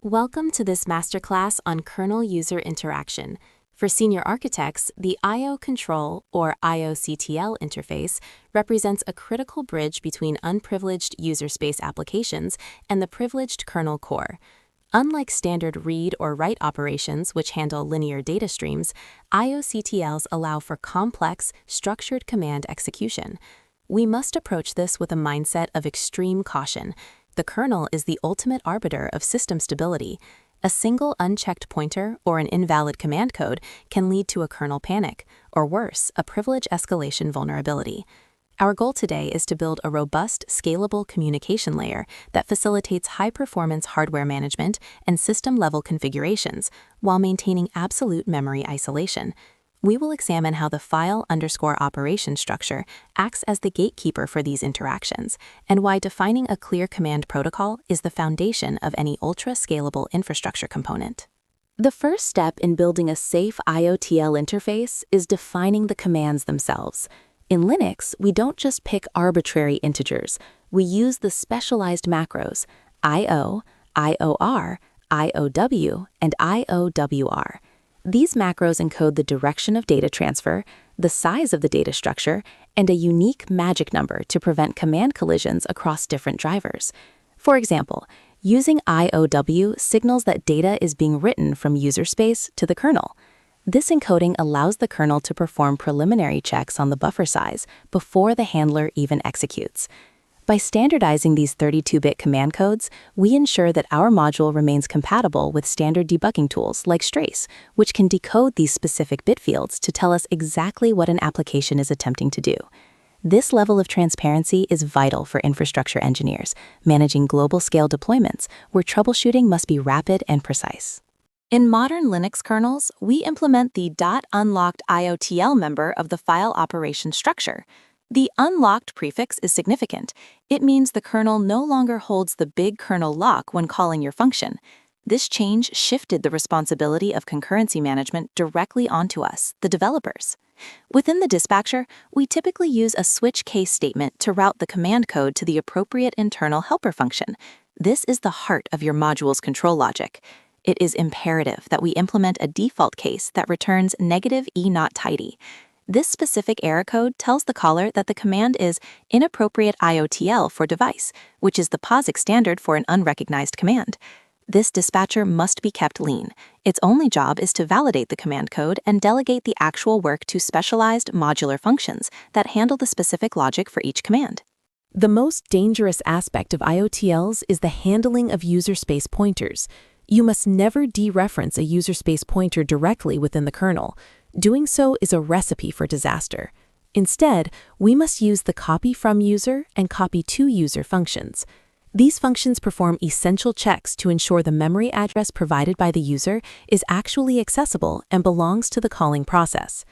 Welcome to this masterclass on kernel-user interaction. For senior architects, the I/O control, or IOCTL interface, represents a critical bridge between unprivileged user space applications and the privileged kernel core. Unlike standard read or write operations which handle linear data streams, IOCTLs allow for complex, structured command execution. We must approach this with a mindset of extreme caution. The kernel is the ultimate arbiter of system stability. A single unchecked pointer or an invalid command code can lead to a kernel panic, or worse, a privilege escalation vulnerability. Our goal today is to build a robust, scalable communication layer that facilitates high-performance hardware management and system-level configurations while maintaining absolute memory isolation. We will examine how the file_operation structure acts as the gatekeeper for these interactions, and why defining a clear command protocol is the foundation of any ultra-scalable infrastructure component. The first step in building a safe IOTL interface is defining the commands themselves. In Linux, we don't just pick arbitrary integers. We use the specialized macros IO, IOR, IOW, and IOWR. These macros encode the direction of data transfer, the size of the data structure, and a unique magic number to prevent command collisions across different drivers. For example, using IOW signals that data is being written from user space to the kernel. This encoding allows the kernel to perform preliminary checks on the buffer size before the handler even executes. By standardizing these 32-bit command codes, we ensure that our module remains compatible with standard debugging tools like Strace, which can decode these specific bit fields to tell us exactly what an application is attempting to do. This level of transparency is vital for infrastructure engineers managing global-scale deployments where troubleshooting must be rapid and precise. In modern Linux kernels, we implement the .unlocked IOTL member of the file operation structure. The unlocked prefix is significant. It means the kernel no longer holds the big kernel lock when calling your function. This change shifted the responsibility of concurrency management directly onto us, the developers. Within the dispatcher, we typically use a switch case statement to route the command code to the appropriate internal helper function. This is the heart of your module's control logic. It is imperative that we implement a default case that returns -e_not_tidy. This specific error code tells the caller that the command is inappropriate IOTL for device, which is the POSIX standard for an unrecognized command. This dispatcher must be kept lean. Its only job is to validate the command code and delegate the actual work to specialized modular functions that handle the specific logic for each command. The most dangerous aspect of IOTLs is the handling of user space pointers. You must never dereference a user space pointer directly within the kernel. Doing so is a recipe for disaster. Instead, we must use the copy from user and copy to user functions. These functions perform essential checks to ensure the memory address provided by the user is actually accessible and belongs to the calling process.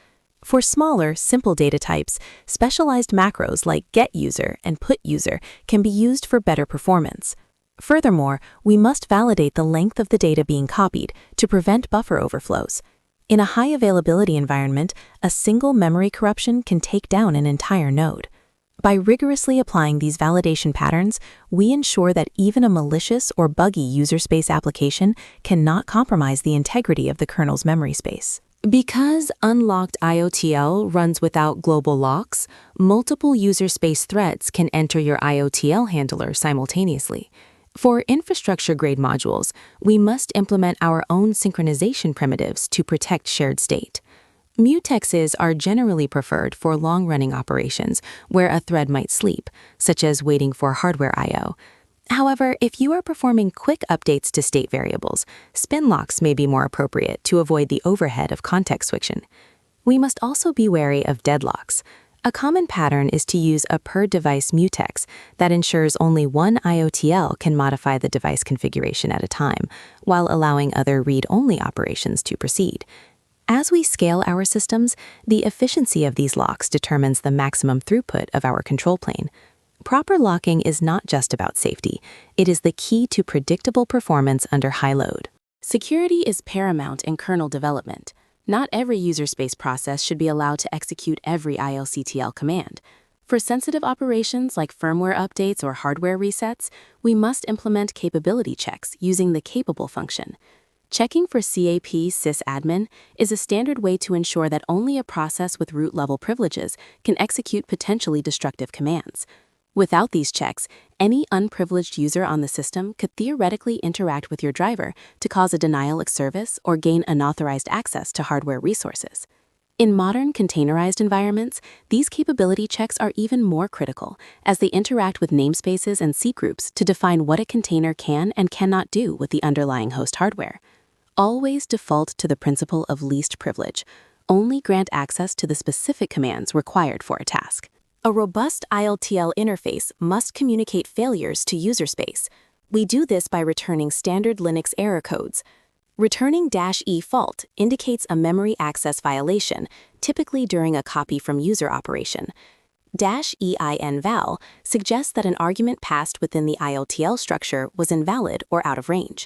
For smaller, simple data types, specialized macros like getUser and putUser can be used for better performance. Furthermore, we must validate the length of the data being copied to prevent buffer overflows. In a high-availability environment, a single memory corruption can take down an entire node. By rigorously applying these validation patterns, we ensure that even a malicious or buggy user space application cannot compromise the integrity of the kernel's memory space. Because unlocked IOTL runs without global locks, multiple user space threads can enter your IOTL handler simultaneously. For infrastructure-grade modules, we must implement our own synchronization primitives to protect shared state. Mutexes are generally preferred for long-running operations where a thread might sleep, such as waiting for hardware I/O. However, if you are performing quick updates to state variables, spin locks may be more appropriate to avoid the overhead of context switching. We must also be wary of deadlocks. A common pattern is to use a per-device mutex that ensures only one IOTL can modify the device configuration at a time, while allowing other read-only operations to proceed. As we scale our systems, the efficiency of these locks determines the maximum throughput of our control plane. Proper locking is not just about safety. It is the key to predictable performance under high load. Security is paramount in kernel development. Not every user space process should be allowed to execute every IOCTL command. For sensitive operations like firmware updates or hardware resets, we must implement capability checks using the capable function. Checking for CAP sysadmin is a standard way to ensure that only a process with root-level privileges can execute potentially destructive commands. Without these checks, any unprivileged user on the system could theoretically interact with your driver to cause a denial of service or gain unauthorized access to hardware resources. In modern containerized environments, these capability checks are even more critical as they interact with namespaces and C groups to define what a container can and cannot do with the underlying host hardware. Always default to the principle of least privilege. Only grant access to the specific commands required for a task. A robust IOCTL interface must communicate failures to user space. We do this by returning standard Linux error codes. Returning -e fault indicates a memory access violation, typically during a copy from user operation. -ein val suggests that an argument passed within the IOCTL structure was invalid or out of range.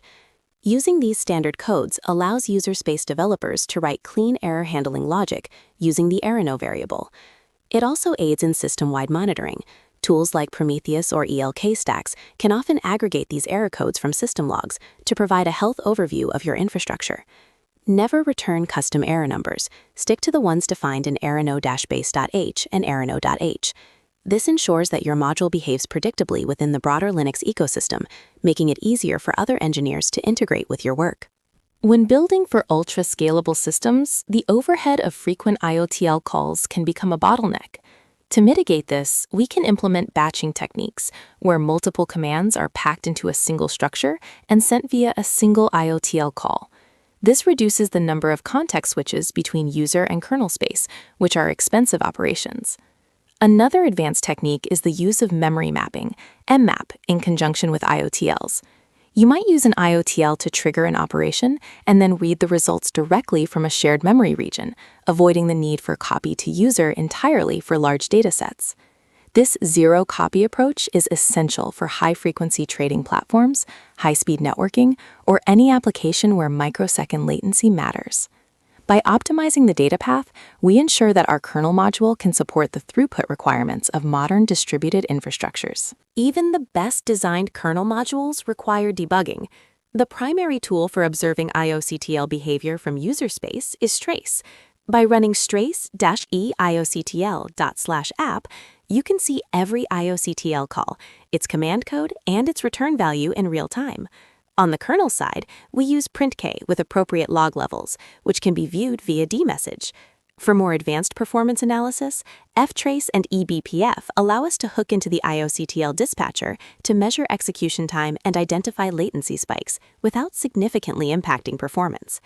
Using these standard codes allows user space developers to write clean error handling logic using the error variable. It also aids in system-wide monitoring. Tools like Prometheus or ELK stacks can often aggregate these error codes from system logs to provide a health overview of your infrastructure. Never return custom error numbers. Stick to the ones defined in errorno-base.h and errorno.h. This ensures that your module behaves predictably within the broader Linux ecosystem, making it easier for other engineers to integrate with your work. When building for ultra-scalable systems, the overhead of frequent IOCTL calls can become a bottleneck. To mitigate this, we can implement batching techniques, where multiple commands are packed into a single structure and sent via a single IOCTL call. This reduces the number of context switches between user and kernel space, which are expensive operations. Another advanced technique is the use of memory mapping, mmap, in conjunction with IOCTLs. You might use an IOCTL to trigger an operation and then read the results directly from a shared memory region, avoiding the need for copy to user entirely for large datasets. This zero-copy approach is essential for high-frequency trading platforms, high-speed networking, or any application where microsecond latency matters. By optimizing the data path, we ensure that our kernel module can support the throughput requirements of modern distributed infrastructures. Even the best-designed kernel modules require debugging. The primary tool for observing IOCTL behavior from user space is trace. By running trace-e IOCTL./app, you can see every IOCTL call, its command code, and its return value in real time. On the kernel side, we use printk with appropriate log levels, which can be viewed via dmessage. For more advanced performance analysis, ftrace and eBPF allow us to hook into the IOCTL dispatcher to measure execution time and identify latency spikes without significantly impacting performance.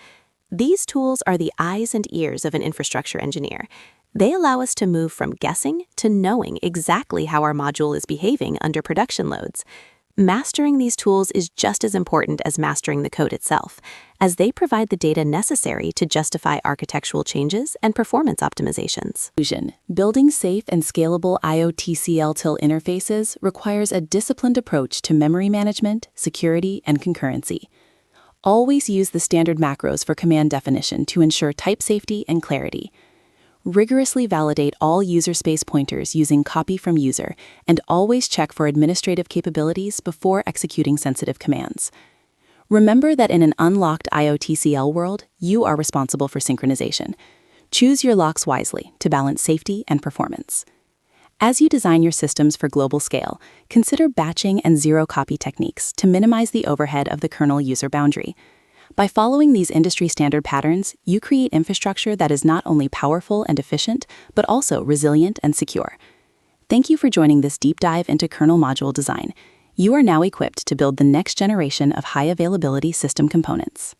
These tools are the eyes and ears of an infrastructure engineer. They allow us to move from guessing to knowing exactly how our module is behaving under production loads. Mastering these tools is just as important as mastering the code itself, as they provide the data necessary to justify architectural changes and performance optimizations. Building safe and scalable IOCTL interfaces requires a disciplined approach to memory management, security, and concurrency. Always use the standard macros for command definition to ensure type safety and clarity. Rigorously validate all user space pointers using copy from user, and always check for administrative capabilities before executing sensitive commands. Remember that in an unlocked IOCTL world, you are responsible for synchronization. Choose your locks wisely to balance safety and performance. As you design your systems for global scale, consider batching and zero-copy techniques to minimize the overhead of the kernel user boundary. By following these industry-standard patterns, you create infrastructure that is not only powerful and efficient, but also resilient and secure. Thank you for joining this deep dive into kernel module design. You are now equipped to build the next generation of high-availability system components.